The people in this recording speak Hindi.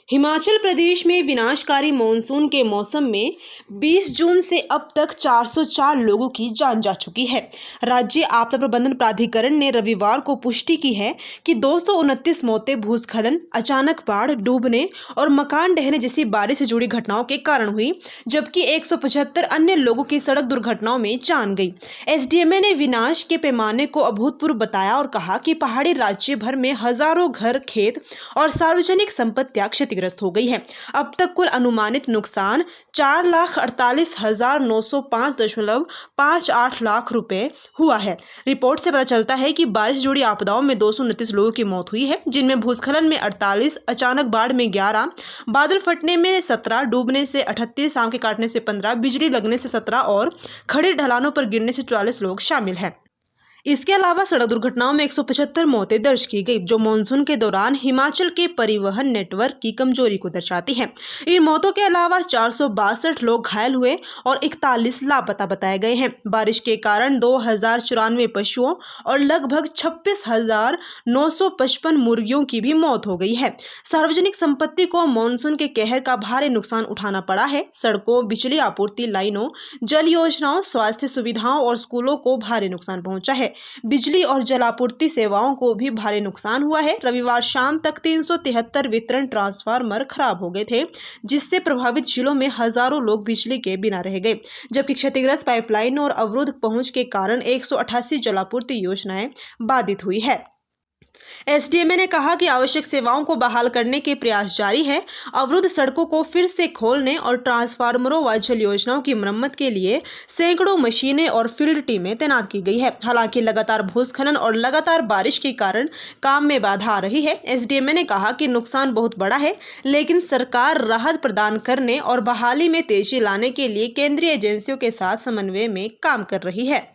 हिमाचल प्रदेश में विनाशकारी मॉनसून के मौसम में 20 जून से अब तक 404 लोगों की जान जा चुकी है। राज्य आपदा प्रबंधन प्राधिकरण ने रविवार को पुष्टि की है कि 229 मौतें भूस्खलन, अचानक बाढ़, डूबने और मकान ढहने जैसी बारिश से जुड़ी घटनाओं के कारण हुई, जबकि 175 अन्य लोगों की सड़क दुर्घटनाओं में जान गई। एसडीएमए ने विनाश के पैमाने को अभूतपूर्व बताया और कहा कि पहाड़ी राज्य भर में हजारों घर, खेत और सार्वजनिक संपत्तियां क्षतिग्रस्त हो गई है। अब तक कुल अनुमानित नुकसान 4,48,905.58 लाख रुपए हुआ है। रिपोर्ट से पता चलता है कि बारिश से जुड़ी आपदाओं में 229 लोगों की मौत हुई है, जिनमें भूस्खलन में 48, अचानक बाढ़ में 11, बादल फटने में 17, डूबने से 38, आम के काटने से 15, बिजली लगने से 17 और खड़ी ढलानों पर गिरने से 44 लोग शामिल हैं। इसके अलावा सड़क दुर्घटनाओं में 175 मौतें दर्ज की गई, जो मानसून के दौरान हिमाचल के परिवहन नेटवर्क की कमजोरी को दर्शाती है। इन मौतों के अलावा 462 लोग घायल हुए और 41 लापता बताए गए हैं। बारिश के कारण 2094 पशुओं और लगभग 26,955 मुर्गियों की भी मौत हो गई है। सार्वजनिक संपत्ति को मानसून के कहर का भारी नुकसान उठाना पड़ा है। सड़कों, बिजली आपूर्ति लाइनों, जल योजनाओं, स्वास्थ्य सुविधाओं और स्कूलों को भारी नुकसान पहुंचा है। बिजली और जलापूर्ति सेवाओं को भी भारी नुकसान हुआ है। रविवार शाम तक 373 वितरण ट्रांसफार्मर खराब हो गए थे, जिससे प्रभावित जिलों में हजारों लोग बिजली के बिना रह गए, जबकि क्षतिग्रस्त पाइपलाइन और अवरुद्ध पहुंच के कारण 188 जलापूर्ति योजनाएं बाधित हुई है। एसडीएमए ने कहा कि आवश्यक सेवाओं को बहाल करने के प्रयास जारी है। अवरुद्ध सड़कों को फिर से खोलने और ट्रांसफार्मरों व जल योजनाओं की मरम्मत के लिए सैकड़ों मशीनें और फील्ड टीमें तैनात की गई है। हालांकि लगातार भूस्खलन और लगातार बारिश के कारण काम में बाधा आ रही है। एसडीएमए ने कहा कि नुकसान बहुत बड़ा है, लेकिन सरकार राहत प्रदान करने और बहाली में तेजी लाने के लिए केंद्रीय एजेंसियों के साथ समन्वय में काम कर रही है।